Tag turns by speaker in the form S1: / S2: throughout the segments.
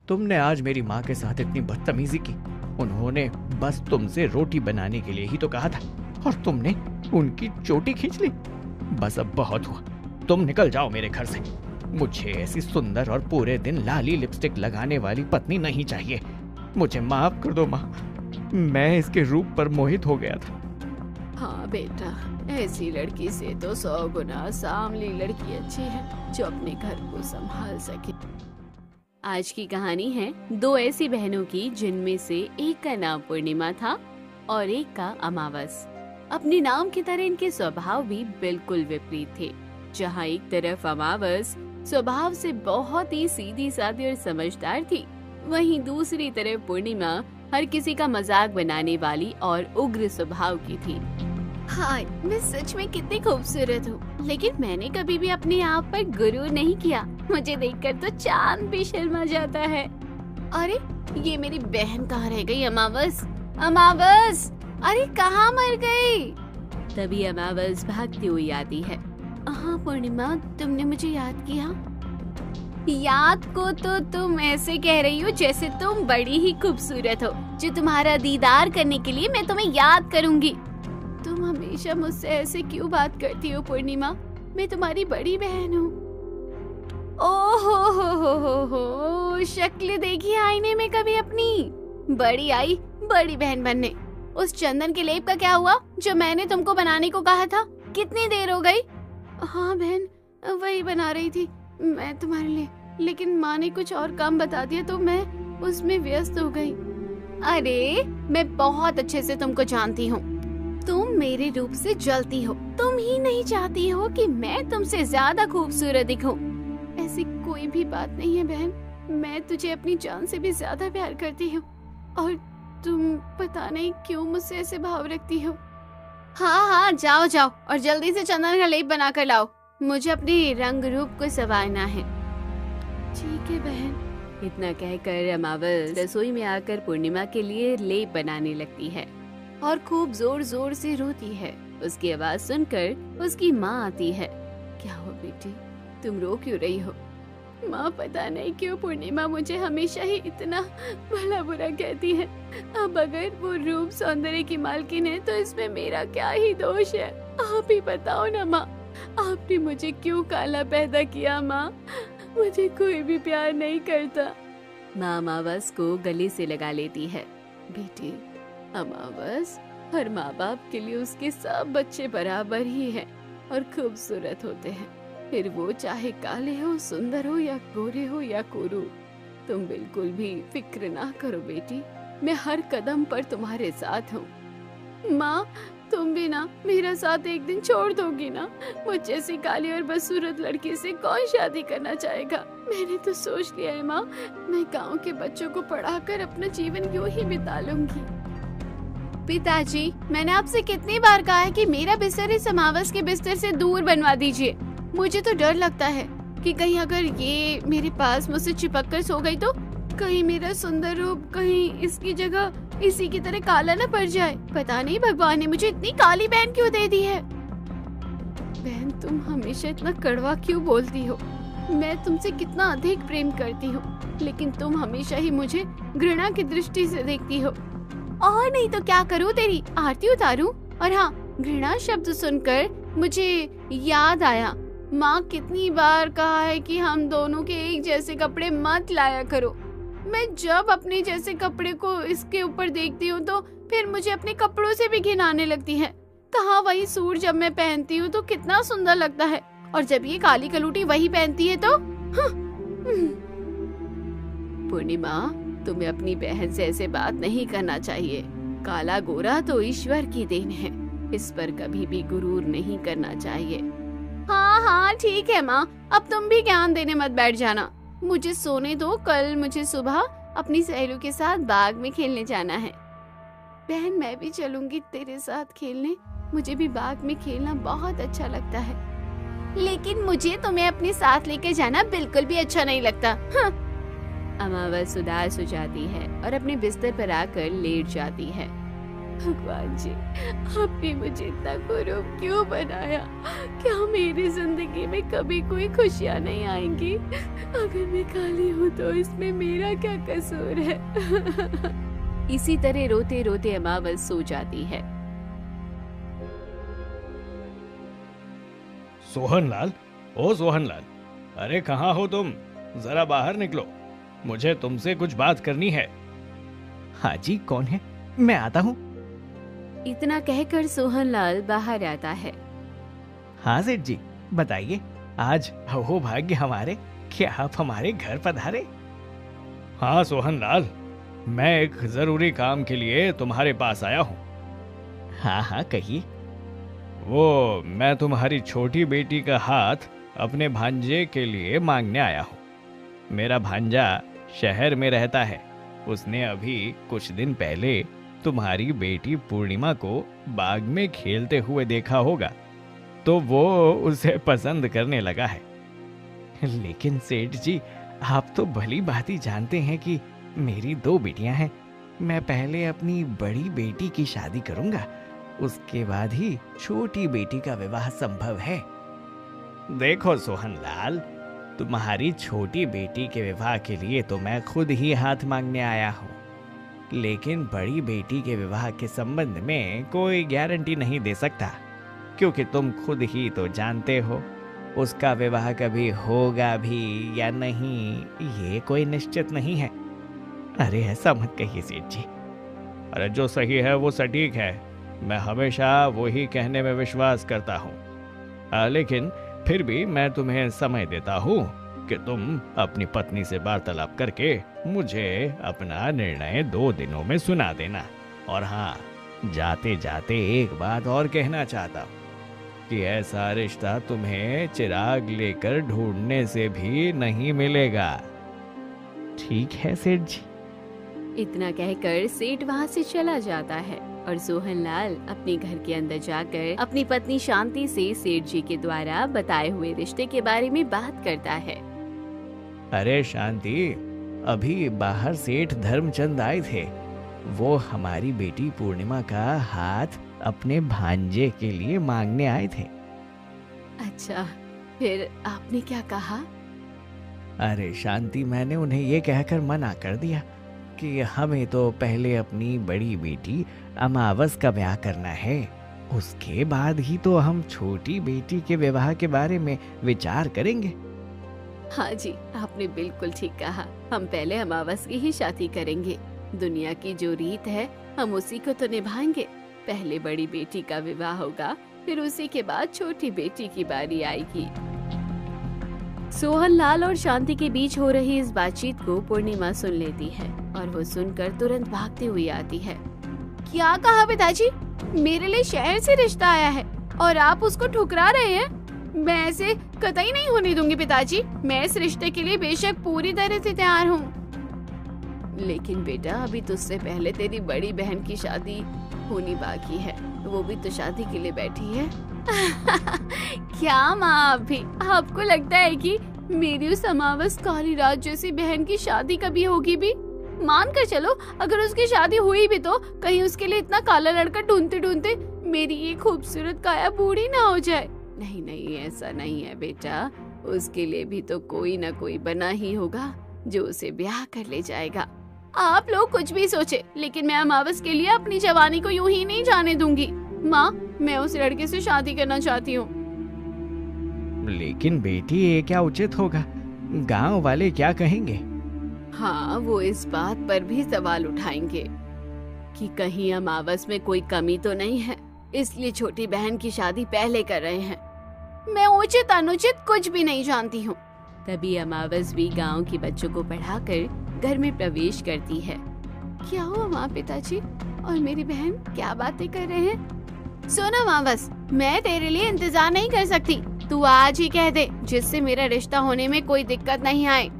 S1: तुमने आज मेरी माँ के साथ इतनी बदतमीजी की। उन्होंने बस तुमसे रोटी बनाने के लिए ही तो कहा था और तुमने उनकी चोटी खींच ली। बस अब बहुत हुआ, तुम निकल जाओ मेरे घर से। मुझे ऐसी सुंदर और पूरे दिन लाली लिपस्टिक लगाने वाली पत्नी नहीं चाहिए। मुझे माफ कर दो माँ, मैं इसके रूप पर मोहित हो गया था।
S2: हाँ बेटा, ऐसी लड़की से तो 100 गुना सांवली लड़की अच्छी है जो अपने घर को संभाल सके। आज की कहानी है 2 ऐसी बहनों की जिनमें से एक का नाम पूर्णिमा था और एक का अमावस। अपने नाम की तरह इनके स्वभाव भी बिल्कुल विपरीत थे। जहाँ एक तरफ अमावस स्वभाव से बहुत ही सीधी सादी और समझदार थी, वहीं दूसरी तरफ पूर्णिमा हर किसी का मजाक बनाने वाली और उग्र स्वभाव की थी। हाँ, मैं सच में कितनी खूबसूरत हूँ, लेकिन मैंने कभी भी अपने आप पर गुरूर नहीं किया। मुझे देखकर तो चांद भी शर्मा जाता है। अरे ये मेरी बहन कहाँ रह गई? अमावस, अमावस, अरे कहाँ मर गई? तभी अमावस भागती हुई आती है। हाँ पूर्णिमा, तुमने मुझे याद किया? याद को तो तुम ऐसे कह रही हो जैसे तुम बड़ी ही खूबसूरत हो, जो तुम्हारा दीदार करने के लिए मैं तुम्हें याद करूंगी। तुम हमेशा मुझसे ऐसे क्यों बात करती हो पूर्णिमा? मैं तुम्हारी बड़ी बहन हूँ। ओहो हो, शक्ल देखी आईने में कभी अपनी? बड़ी आई बड़ी बहन बनने। उस चंदन के लेप का क्या हुआ जो मैंने तुमको बनाने को कहा था? कितनी देर हो गई? हाँ बहन, वही बना रही थी मैं तुम्हारे लिए, लेकिन माँ ने कुछ और काम बता दिया तो मैं उसमें व्यस्त हो गई। अरे मैं बहुत अच्छे से तुमको जानती हूँ, तुम मेरे रूप से जलती हो। तुम ही नहीं चाहती हो कि मैं तुमसे ज्यादा खूबसूरत दिखूं। ऐसी कोई भी बात नहीं है बहन, मैं तुझे अपनी जान से भी ज्यादा प्यार करती हूँ और तुम पता नहीं क्यों मुझसे ऐसे भाव रखती हो। हाँ हाँ, जाओ जाओ और जल्दी से चंदन का लेप बना कर लाओ, मुझे अपनी रंग रूप को संवारना है। ठीक है बहन। इतना कहकर अमावस रसोई में आकर पूर्णिमा के लिए लेप बनाने लगती है और खूब जोर जोर से रोती है। उसकी आवाज सुनकर उसकी माँ आती है। क्या हुआ बेटी, तुम रो क्यों रही हो? माँ पता नहीं क्यों पूर्णिमा मुझे हमेशा ही इतना भला बुरा कहती है। अब अगर वो रूप सौंदर्य की मालकिन है तो इसमें मेरा क्या ही दोष है? आप ही बताओ ना माँ, आपने मुझे क्यों काला पैदा किया? माँ मुझे कोई भी प्यार नहीं करता। माँ अमावस को गले से लगा लेती है। बेटी, अमावस, हर माँ बाप के लिए उसके सब बच्चे बराबर ही हैं और खूबसूरत होते हैं, फिर वो चाहे काले हो, सुंदर हो या गोरे हो या कोरू। तुम बिल्कुल भी फिक्र ना करो बेटी, मैं हर कदम पर तुम्हारे साथ हूँ। माँ तुम भी ना मेरा साथ एक दिन छोड़ दोगी ना? मुझ जैसी काली और बदसूरत लड़की से कौन शादी करना चाहेगा? मैंने तो सोच लिया है माँ, मैं गाँव के बच्चों को पढ़ाकर अपना जीवन यूं ही बिता लूंगी। पिताजी, मैंने आपसे कितनी बार कहा है कि मेरा बिस्तर इस अमावस के बिस्तर से दूर बनवा दीजिए। मुझे तो डर लगता है कि कहीं अगर ये मेरे पास मुझसे चिपक कर सो गई तो कहीं मेरा सुंदर रूप कहीं इसकी जगह इसी की तरह काला न पड़ जाए। पता नहीं भगवान ने मुझे इतनी काली बहन क्यों दे दी है। बहन, तुम हमेशा इतना कड़वा क्यों बोलती हो? मैं तुमसे कितना अधिक प्रेम करती हूँ, लेकिन तुम हमेशा ही मुझे घृणा की दृष्टि से देखती हो। और नहीं तो क्या करूँ, तेरी आरती उतारूं? और हाँ, घृणा शब्द सुनकर मुझे याद आया, माँ कितनी बार कहा है कि हम दोनों के एक जैसे कपड़े मत लाया करो। मैं जब अपने जैसे कपड़े को इसके ऊपर देखती हूँ तो फिर मुझे अपने कपड़ों से भी घिन आने लगती है। कहाँ वही सूट जब मैं पहनती हूँ तो कितना सुंदर लगता है, और जब ये काली कलूटी वही पहनती है तो पूर्णिमा, तुम्हें अपनी बहन से ऐसे बात नहीं करना चाहिए। काला गोरा तो ईश्वर की देन है, इस पर कभी भी गुरूर नहीं करना चाहिए। हाँ हाँ ठीक है माँ, अब तुम भी ज्ञान देने मत बैठ जाना। मुझे सोने दो, कल मुझे सुबह अपनी सहेलियों के साथ बाग में खेलने जाना है। बहन, मैं भी चलूंगी तेरे साथ खेलने, मुझे भी बाग में खेलना बहुत अच्छा लगता है। लेकिन मुझे तुम्हें अपने साथ लेकर जाना बिल्कुल भी अच्छा नहीं लगता। हाँ। अमावस उदास हो जाती है और अपने बिस्तर पर आकर लेट जाती है। भगवान जी, आपने मुझे इतना कुरूप क्यों बनाया? क्या मेरी जिंदगी में कभी कोई खुशियाँ नहीं आएंगी? अगर मैं काली हूँ तो इसमें मेरा क्या कसूर है? इसी तरह रोते रोते अमावस सो जाती है।
S1: सोहनलाल, ओ सोहनलाल, अरे कहाँ हो तुम? जरा बाहर निकलो, मुझे तुमसे कुछ बात करनी है। हाँ जी, कौन है? मैं आता हूँ।
S2: इतना कहकर सोहनलाल बाहर आता है।
S1: हाँ सेठ जी, बताइए, आज हो भाग्य हमारे, क्या आप हमारे घर पधारे? हाँ सोहनलाल, मैं एक जरूरी काम के लिए तुम्हारे पास आया हूँ। हाँ हाँ, कहिए। वो मैं तुम्हारी छोटी बेटी का हाथ अपने भांजे के लिए मांगने आया हूँ। मेरा भांजा शहर में रहता है। उसने अभी कुछ दिन पहले तुम्हारी बेटी पूर्णिमा को बाग में खेलते हुए देखा होगा, तो वो उसे पसंद करने लगा है। लेकिन सेठ जी, आप तो भली भांति जानते हैं कि मेरी 2 बेटियां हैं। मैं पहले अपनी बड़ी बेटी की शादी करूंगा, उसके बाद ही छोटी बेटी का विवाह संभव है। देखो सोहनलाल, तुम्हारी छोटी बेटी के विवाह के लिए तो मैं खुद ही हाथ मांगने आया हूँ, लेकिन बड़ी बेटी के विवाह के संबंध में कोई गारंटी नहीं दे सकता, क्योंकि तुम खुद ही तो जानते हो उसका विवाह कभी होगा भी या नहीं, ये कोई निश्चित नहीं है। अरे ऐसा मत कहिए सेठ जी। अरे जो सही है वो सटीक है, मैं हमेशा वही कहने में विश्वास करता हूँ। लेकिन फिर भी मैं तुम्हें समय देता हूँ कि तुम अपनी पत्नी से वार्तालाप करके मुझे अपना निर्णय 2 दिनों में सुना देना। और हाँ, जाते जाते एक बात और कहना चाहता हूँ कि ऐसा रिश्ता तुम्हें चिराग लेकर ढूंढने से भी नहीं मिलेगा। ठीक है सेठ जी।
S2: इतना कहकर सेठ वहाँ से चला जाता है और सोहनलाल अपने घर के अंदर जाकर अपनी पत्नी शांति से सेठ जी के द्वारा बताए हुए रिश्ते के बारे में बात करता है।
S1: अरे शांति, अभी बाहर सेठ धर्मचंद आए थे। वो हमारी बेटी पूर्णिमा का हाथ अपने भांजे के लिए मांगने आए थे।
S2: अच्छा, फिर आपने क्या कहा?
S1: अरे शांति, मैंने उन्हें ये कहकर मना कर दिया कि हमें तो पहले अपनी बड़ी बेटी अमावस का ब्याह करना है, उसके बाद ही तो हम छोटी बेटी के विवाह के बारे में विचार करेंगे।
S2: हाँ जी, आपने बिल्कुल ठीक कहा। हम पहले अमावस की ही शादी करेंगे। दुनिया की जो रीत है हम उसी को तो निभाएंगे। पहले बड़ी बेटी का विवाह होगा, फिर उसी के बाद छोटी बेटी की बारी आएगी। सोहनलाल और शांति के बीच हो रही इस बातचीत को पूर्णिमा सुन लेती है और वो सुनकर तुरंत भागती हुई आती है। क्या कहा पिताजी? मेरे लिए शहर से रिश्ता आया है और आप उसको ठुकरा रहे हैं? मैं ऐसे कतई नहीं होने दूंगी पिताजी। मैं इस रिश्ते के लिए बेशक पूरी तरह से तैयार हूँ। लेकिन बेटा, अभी तुझसे पहले तेरी बड़ी बहन की शादी होनी बाकी है, वो भी तो शादी के लिए बैठी है। क्या माँ, अभी आपको लगता है कि मेरी उस अमावस काली रात जैसी बहन की शादी कभी होगी भी? मान कर चलो, अगर उसकी शादी हुई भी तो कहीं उसके लिए इतना काला लड़का ढूंढते ढूंढते मेरी ये खूबसूरत काया बूढ़ी ना हो जाए। नहीं नहीं, ऐसा नहीं है बेटा, उसके लिए भी तो कोई ना कोई बना ही होगा जो उसे ब्याह कर ले जाएगा। आप लोग कुछ भी सोचे, लेकिन मैं अमावस के लिए अपनी जवानी को यूं ही नहीं जाने दूंगी। माँ, मैं उस लड़के से शादी करना चाहती हूँ।
S1: लेकिन बेटी, ये क्या उचित होगा? गांव वाले क्या कहेंगे?
S2: हाँ, वो इस बात पर भी सवाल उठाएंगे कि कहीं अमावस में कोई कमी तो नहीं है, इसलिए छोटी बहन की शादी पहले कर रहे हैं। मैं उचित अनुचित कुछ भी नहीं जानती हूँ। तभी अमावस भी गांव के बच्चों को पढ़ाकर घर में प्रवेश करती है। क्या हुआ माँ, पिताजी और मेरी बहन क्या बातें कर रहे हैं? सुनो अमावस, मैं तेरे लिए इंतजार नहीं कर सकती। तू आज ही कह दे, जिससे मेरा रिश्ता होने में कोई दिक्कत नहीं आए।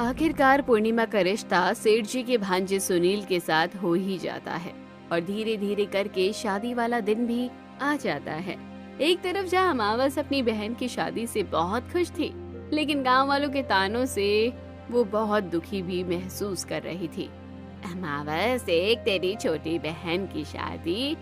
S2: आखिरकार पूर्णिमा का रिश्ता सेठ जी के भांजे सुनील के साथ हो ही जाता है और धीरे धीरे करके शादी वाला दिन भी आ जाता है। एक तरफ जहाँ अमावस अपनी बहन की शादी से बहुत खुश थी, लेकिन गांव वालों के तानों से वो बहुत दुखी भी महसूस कर रही थी। अमावस, एक तेरी छोटी बहन की शादी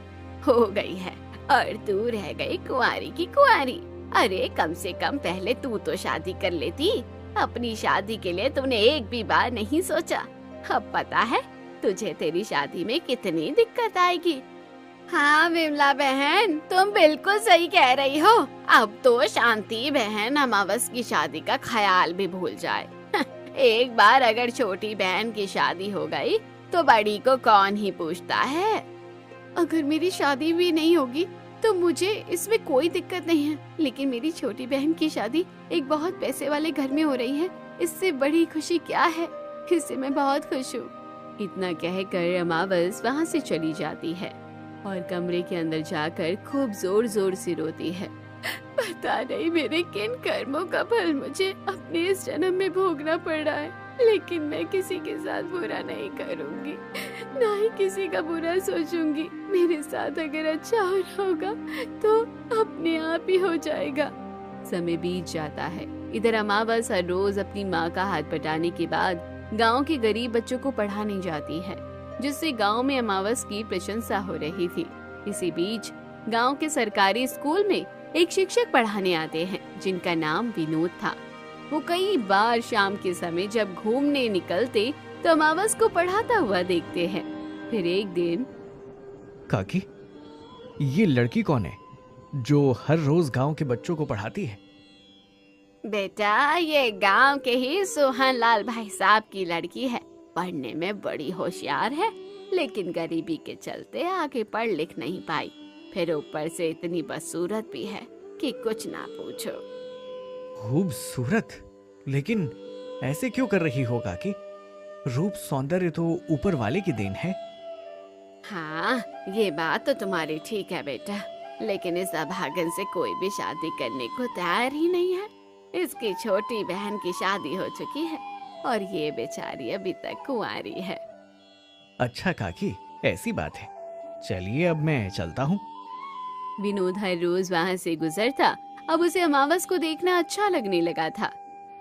S2: हो गई है और तू रह गई कुंवारी की कुंवारी। अरे कम से कम पहले तू तो शादी कर लेती। अपनी शादी के लिए तूने एक भी बार नहीं सोचा। अब पता है तुझे तेरी शादी में कितनी दिक्कत आएगी। हाँ विमला बहन, तुम बिल्कुल सही कह रही हो। अब तो शांति बहन अमावस की शादी का ख्याल भी भूल जाए। एक बार अगर छोटी बहन की शादी हो गई तो बड़ी को कौन ही पूछता है। अगर मेरी शादी भी नहीं होगी तो मुझे इसमें कोई दिक्कत नहीं है, लेकिन मेरी छोटी बहन की शादी एक बहुत पैसे वाले घर में हो रही है, इससे बड़ी खुशी क्या है। इससे मैं बहुत खुश हूँ। इतना कहकर अमावस वहाँ से चली जाती है और कमरे के अंदर जाकर खूब जोर जोर से रोती है। पता नहीं मेरे किन कर्मों का फल मुझे अपने इस जन्म में भोगना पड़ रहा है, लेकिन मैं किसी के साथ बुरा नहीं करूंगी, ना ही किसी का बुरा सोचूंगी। मेरे साथ अगर अच्छा हो रहा होगा तो अपने आप ही हो जाएगा। समय बीत जाता है। इधर अमावस हर रोज अपनी माँ का हाथ बटाने के बाद गांव के गरीब बच्चों को पढ़ाने जाती है, जिससे गांव में अमावस की प्रशंसा हो रही थी। इसी बीच गांव के सरकारी स्कूल में एक शिक्षक पढ़ाने आते हैं जिनका नाम विनोद था। वो कई बार शाम के समय जब घूमने निकलते तो अमावस को पढ़ाता हुआ देखते हैं। फिर एक दिन,
S1: काकी, ये लड़की कौन है जो हर रोज गांव के बच्चों को पढ़ाती है?
S2: बेटा ये गांव के ही सोहन लाल भाई साहब की लड़की है। पढ़ने में बड़ी होशियार है, लेकिन गरीबी के चलते आगे पढ़ लिख नहीं पाई। फिर ऊपर से इतनी बदसूरत भी है कि कुछ ना पूछो।
S1: खूबसूरत? लेकिन ऐसे क्यों कर रही हो काकी? रूप सौंदर्य तो ऊपर वाले की देन है।
S2: हाँ ये बात तो तुम्हारी ठीक है बेटा, लेकिन इस अभागन से कोई भी शादी करने को तैयार ही नहीं है। इसकी छोटी बहन की शादी हो चुकी है और ये बेचारी अभी तक कुंवारी है।
S1: अच्छा काकी, ऐसी बात है। चलिए अब मैं चलता हूँ।
S2: विनोद हर रोज वहाँ से गुजरता। अब उसे अमावस को देखना अच्छा लगने लगा था।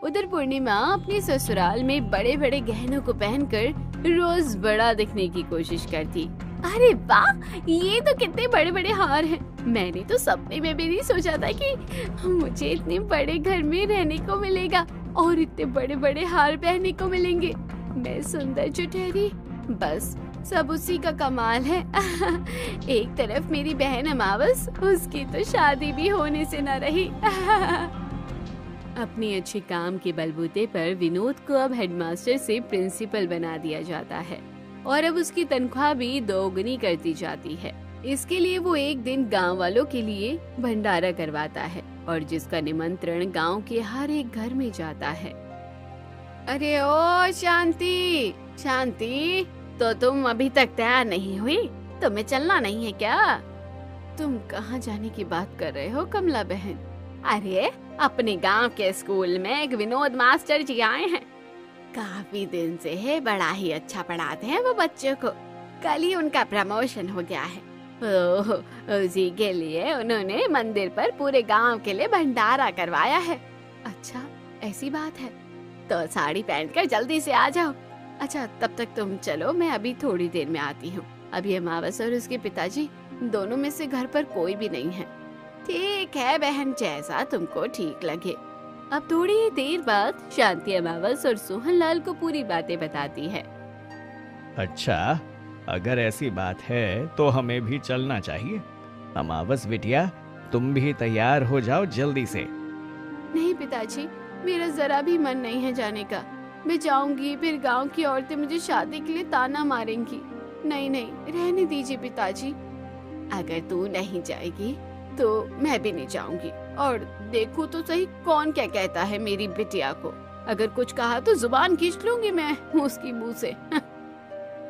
S2: उधर पूर्णिमा अपने ससुराल में बड़े बड़े गहनों को पहनकर रोज बड़ा दिखने की कोशिश करती। अरे वाह, ये तो कितने बड़े बड़े हार हैं। मैंने तो सपने में भी नहीं सोचा था कि मुझे इतने बड़े घर में रहने को मिलेगा और इतने बड़े बड़े हार पहनने को मिलेंगे। मैं सुंदर जो ठहरी, बस सब उसी का कमाल है। एक तरफ मेरी बहन अमावस, उसकी तो शादी भी होने से न रही। अपनी अच्छे काम के बलबूते पर विनोद को अब हेडमास्टर से प्रिंसिपल बना दिया जाता है और अब उसकी तनख्वाह भी दोगुनी करती जाती है। इसके लिए वो एक दिन गांव वालों के लिए भंडारा करवाता है और जिसका निमंत्रण गांव के हर एक घर में जाता है। अरे ओ शांति, शांति, तो तुम अभी तक तैयार नहीं हुई? तुम्हें चलना नहीं है क्या? तुम कहाँ जाने की बात कर रहे हो कमला बहन? अरे अपने गांव के स्कूल में एक विनोद मास्टर जी आए हैं। काफी दिन से है, बड़ा ही अच्छा पढ़ाते हैं वो बच्चों को। कल ही उनका प्रमोशन हो गया है। ओह, उसी के लिए उन्होंने मंदिर पर पूरे गांव के लिए भंडारा करवाया है। अच्छा ऐसी बात है, तो साड़ी पहनकर जल्दी से आ जाओ। अच्छा तब तक तुम चलो, मैं अभी थोड़ी देर में आती हूँ। अभी अमावस और उसके पिताजी दोनों में से घर पर कोई भी नहीं है। ठीक है बहन, जैसा तुमको ठीक लगे। अब थोड़ी ही देर बाद शांति अमावस और सोहनलाल को पूरी बातें बताती है।
S1: अच्छा, अगर ऐसी बात है तो हमें भी चलना चाहिए। अमावस बिटिया, तुम भी तैयार हो जाओ जल्दी से।
S2: नहीं पिताजी, मेरा जरा भी मन नहीं है जाने का। मैं जाऊंगी फिर गांव की औरतें मुझे शादी के लिए ताना मारेंगी। नहीं नहीं, रहने दीजिए पिताजी। अगर तू नहीं जाएगी तो मैं भी नहीं जाऊंगी। और देखो तो सही कौन क्या कहता है मेरी बिटिया को। अगर कुछ कहा तो जुबान खींच लूंगी मैं उसकी मुंह से।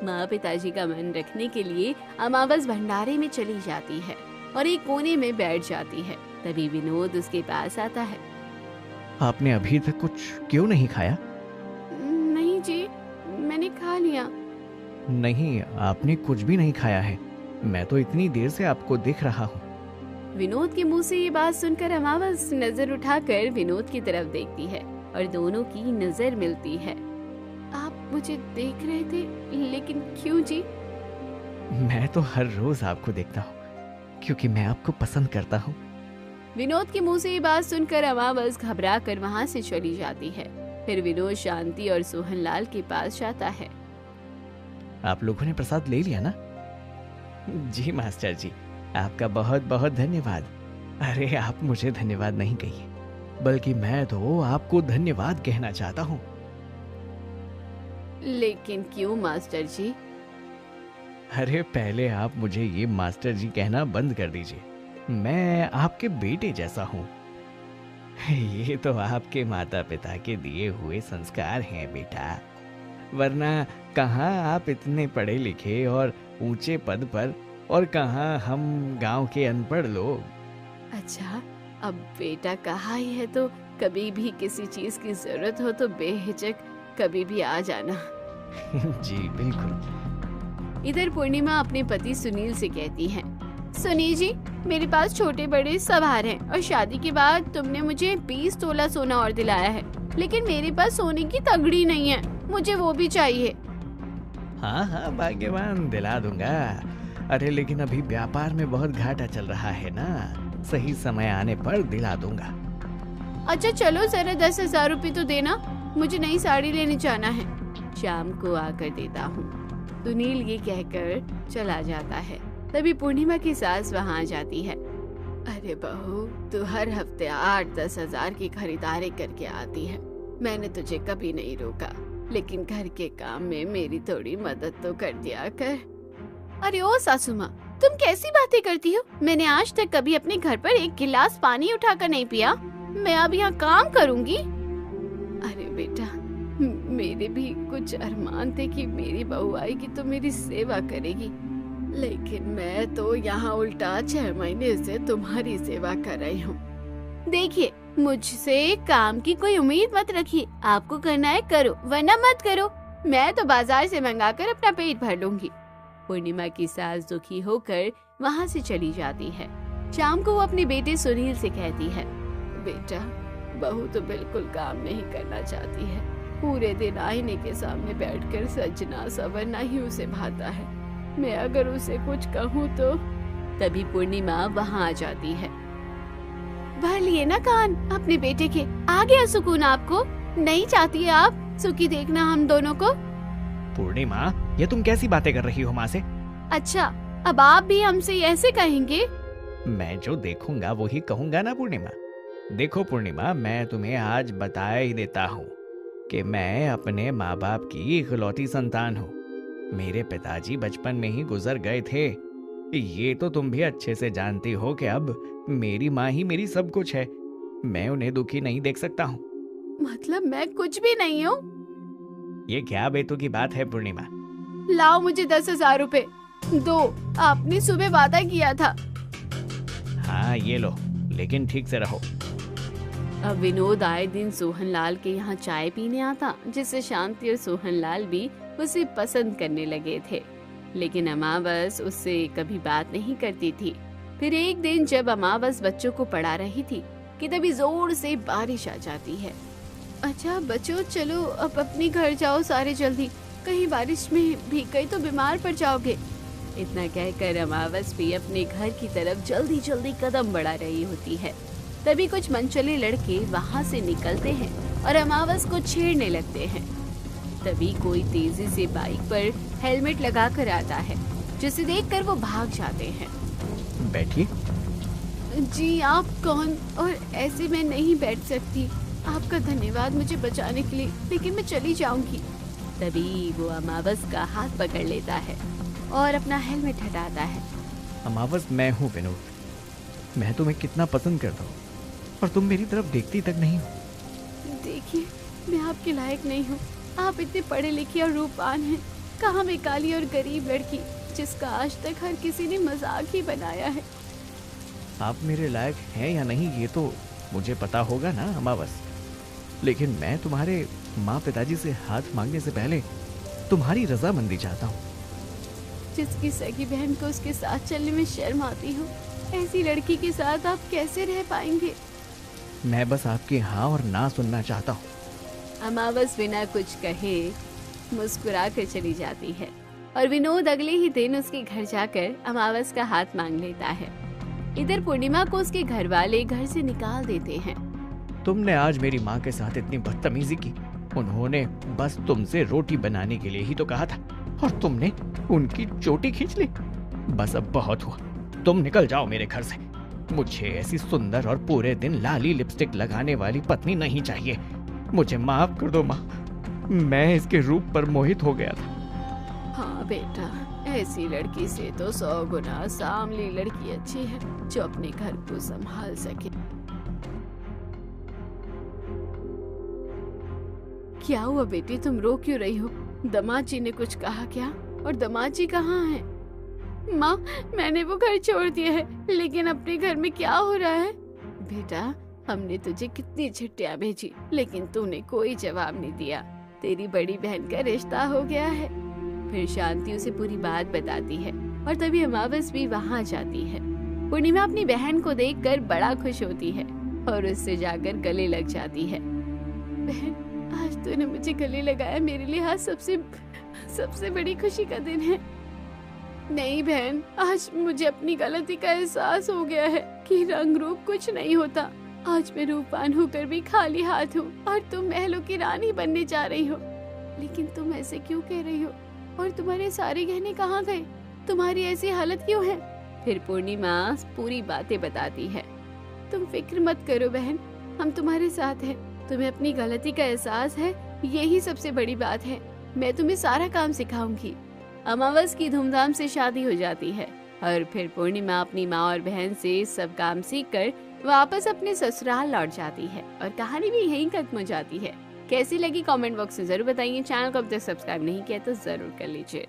S2: माँ पिताजी का मन रखने के लिए अमावस भंडारे में चली जाती है और एक कोने में बैठ जाती है। तभी विनोद उसके पास आता है।
S1: आपने अभी तक कुछ क्यों नहीं खाया?
S2: नहीं जी, मैंने खा लिया।
S1: नहीं, आपने कुछ भी नहीं खाया है। मैं तो इतनी देर से आपको देख रहा हूँ।
S2: विनोद के मुंह से ये बात सुनकर अमावस नजर उठाकर विनोद की तरफ देखती है और दोनों की नजर मिलती है। आप मुझे देख रहे थे, लेकिन क्यों जी?
S1: मैं तो हर रोज आपको देखता हूँ क्योंकि मैं आपको पसंद करता हूँ।
S2: विनोद के मुंह से ये बात सुनकर अमावस घबरा कर वहाँ से चली जाती है। फिर विनोद शांति और सोहनलाल के पास जाता है।
S1: आप लोगों ने प्रसाद ले लिया ना? जी मास्टर जी, आपका बहुत बहुत धन्यवाद। अरे आप मुझे धन्यवाद नहीं कहिए, बल्कि मैं तो आपको धन्यवाद कहना चाहता हूँ।
S2: लेकिन क्यों मास्टर जी?
S1: अरे पहले आप मुझे ये मास्टर जी कहना बंद कर दीजिए। मैं आपके बेटे जैसा हूँ। ये तो आपके माता पिता के दिए हुए संस्कार हैं बेटा, वरना कहाँ आप इतने पढ़े लिखे और ऊंचे पद पर, और कहाँ हम गांव के अनपढ़ लोग।
S2: अच्छा, अब बेटा कहा ही है तो कभी भी किसी चीज की जरूरत हो तो बेहिचक कभी भी आ जाना।
S1: जी बिल्कुल।
S2: इधर पूर्णिमा अपने पति सुनील से कहती है, सुनील जी, मेरे पास छोटे बड़े सब हार हैं और शादी के बाद तुमने मुझे 20 तोला सोना और दिलाया है, लेकिन मेरे पास सोने की तगड़ी नहीं है, मुझे वो भी चाहिए।
S1: हाँ हाँ भाग्यवान, दिला दूंगा। अरे लेकिन अभी व्यापार में बहुत घाटा चल रहा है ना, सही समय आने पर दिला दूंगा।
S2: अच्छा चलो, जरा 10,000 रुपए तो देना, मुझे नई साड़ी लेने जाना है, शाम को आकर देता हूँ। सुनील ये कहकर चला जाता है। तभी पूर्णिमा की सास वहाँ आ जाती है। अरे बहू, तू हर हफ्ते 8-10 हजार की खरीदारी करके आती है, मैंने तुझे कभी नहीं रोका, लेकिन घर के काम में मेरी थोड़ी मदद तो कर दिया कर। अरे ओ सासू माँ, तुम कैसी बातें करती हो? मैंने आज तक कभी अपने घर पर एक गिलास पानी उठाकर नहीं पिया। मैं अब यहाँ काम करूँगी। अरे बेटा, मेरे भी कुछ अरमान थे कि मेरी बहू आएगी तो मेरी सेवा करेगी, लेकिन मैं तो यहाँ उल्टा 6 महीने से तुम्हारी सेवा कर रही हूँ। देखिए, मुझसे काम की कोई उम्मीद मत रखिए, आपको करना है करो, वरना मत करो, मैं तो बाजार से मंगाकर अपना पेट भर लूंगी। पूर्णिमा की सास दुखी होकर वहाँ से चली जाती है। शाम को वो अपने बेटे सुनील से कहती है, बेटा, बहू तो बिल्कुल काम नहीं करना चाहती है, पूरे दिन आईने के सामने बैठकर सजना संवरना ही उसे भाता है, मैं अगर उसे कुछ कहूँ तो। तभी पूर्णिमा वहाँ आ जाती है। भर लिए ना कान अपने बेटे के, आ गया सुकून आपको? नहीं चाहती है आप सुखी देखना हम दोनों को?
S1: पूर्णिमा, ये तुम कैसी बातें कर रही हो माँ से?
S2: अच्छा, अब आप भी हमसे ऐसे कहेंगे?
S1: मैं जो देखूंगा वही कहूंगा ना पूर्णिमा। देखो पूर्णिमा, मैं तुम्हें आज बता ही देता हूँ कि मैं अपने माँ बाप की इकलौती संतान हूँ। मेरे पिताजी बचपन में ही गुजर गए थे। ये तो तुम भी अच्छे से जानती हो कि अब मेरी माँ ही मेरी सब कुछ है। मैं उन्हें दुखी नहीं देख सकता हूँ।
S2: मतलब मैं कुछ भी नहीं हूँ?
S1: ये क्या बेतु की बात है पूर्णिमा?
S2: लाओ मुझे 10,000 रुपए दो, आपने सुबह वादा किया था।
S1: हाँ ये लो, लेकिन ठीक से रहो।
S2: अब विनोद आए दिन सोहनलाल के यहाँ चाय पीने आता, जिससे शांति और सोहनलाल भी उसे पसंद करने लगे थे, लेकिन अमावस उससे कभी बात नहीं करती थी। फिर एक दिन जब अमावस बच्चों को पढ़ा रही थी कि तभी जोर से बारिश आ जाती है। अच्छा बच्चों, चलो अब अपने घर जाओ सारे जल्दी, कहीं बारिश में भीग गई तो बीमार पड़ जाओगे। इतना कहकर अमावस भी अपने घर की तरफ जल्दी जल्दी कदम बढ़ा रही होती है। तभी कुछ मनचले लड़के वहाँ से निकलते हैं और अमावस को छेड़ने लगते हैं। तभी कोई तेजी से बाइक पर हेलमेट लगाकर आता है, जिसे देखकर वो भाग जाते हैं।
S1: बैठिए।
S2: जी आप कौन? और ऐसे मैं नहीं बैठ सकती। आपका धन्यवाद मुझे बचाने के लिए, लेकिन मैं चली जाऊंगी। तभी वो अमावस का हाथ पकड़ लेता है और अपना हेलमेट हटाता है।
S1: अमावस, मैं हूँ विनोद। मैं तुम्हें कितना पसंद करता हूँ और तुम मेरी तरफ देखती तक नहीं हो।
S2: देखिए, मैं आपके लायक नहीं हूँ। आप इतने पढ़े लिखे और रूपवान हैं। कहाँ मैं काली और गरीब लड़की, जिसका आज तक हर किसी ने मजाक ही बनाया है।
S1: आप मेरे लायक हैं या नहीं ये तो मुझे पता होगा ना अमावस, लेकिन मैं तुम्हारे माँ पिताजी से हाथ मांगने से पहले तुम्हारी रजामंदी चाहता हूँ।
S2: जिसकी सगी बहन को उसके साथ चलने में शर्म आती हो, ऐसी लड़की के साथ आप कैसे रह पाएंगे?
S1: मैं बस आपकी हाँ और ना सुनना चाहता हूँ।
S2: अमावस बिना कुछ कहे मुस्कुरा कर चली जाती है और विनोद अगले ही दिन उसके घर जाकर अमावस का हाथ मांग लेता है। इधर पूर्णिमा को उसके घर वाले घर से निकाल देते हैं।
S1: तुमने आज मेरी माँ के साथ इतनी बदतमीजी की। उन्होंने बस तुमसे रोटी बनाने के लिए ही तो कहा था और तुमने उनकी चोटी खींच ली। बस अब बहुत हुआ, तुम निकल जाओ मेरे घर से। मुझे ऐसी सुंदर और पूरे दिन लाली लिपस्टिक लगाने वाली पत्नी नहीं चाहिए। मुझे माफ कर दो माँ, मैं इसके रूप पर मोहित हो गया था।
S2: हाँ बेटा, ऐसी लड़की से तो 100 गुना सांवली लड़की अच्छी है जो अपने घर को संभाल सके। क्या हुआ बेटी, तुम रो क्यों रही हो? दामाद जी ने कुछ कहा क्या? और दामाद जी कहाँ हैं? माँ, मैंने वो घर छोड़ दिया है, लेकिन अपने घर में क्या हो रहा है? बेटा, हमने तुझे कितनी चिट्ठियां भेजी, लेकिन तूने कोई जवाब नहीं दिया। तेरी बड़ी बहन का रिश्ता हो गया है। फिर शांति उसे पूरी बात बताती है और तभी अमावस भी वहाँ जाती है। पूर्णिमा अपनी बहन को देखकर बड़ा खुश होती है और उससे जाकर गले लग जाती है। बहन, आज तूने मुझे गले लगाया, मेरे लिए आज सबसे बड़ी खुशी का दिन है। नहीं बहन, आज मुझे अपनी गलती का एहसास हो गया है कि रंग रूप कुछ नहीं होता। आज मैं रूपवान होकर भी खाली हाथ हूँ और तुम महलों की रानी बनने जा रही हो। लेकिन तुम ऐसे क्यों कह रही हो? और तुम्हारे सारे गहने कहाँ गए? तुम्हारी ऐसी हालत क्यों है? फिर पूर्णिमा पूरी बातें बताती है। तुम फिक्र मत करो बहन, हम तुम्हारे साथ हैं। तुम्हें अपनी गलती का एहसास है, यही सबसे बड़ी बात है। मैं तुम्हें सारा काम सिखाऊंगी। अमावस की धूमधाम से शादी हो जाती है और फिर पूर्णिमा अपनी माँ और बहन से सब काम सीखकर वापस अपने ससुराल लौट जाती है और कहानी भी यहीं खत्म हो जाती है। कैसी लगी कमेंट बॉक्स में जरूर बताइए। चैनल को अब तक सब्सक्राइब नहीं किया तो जरूर कर लीजिए।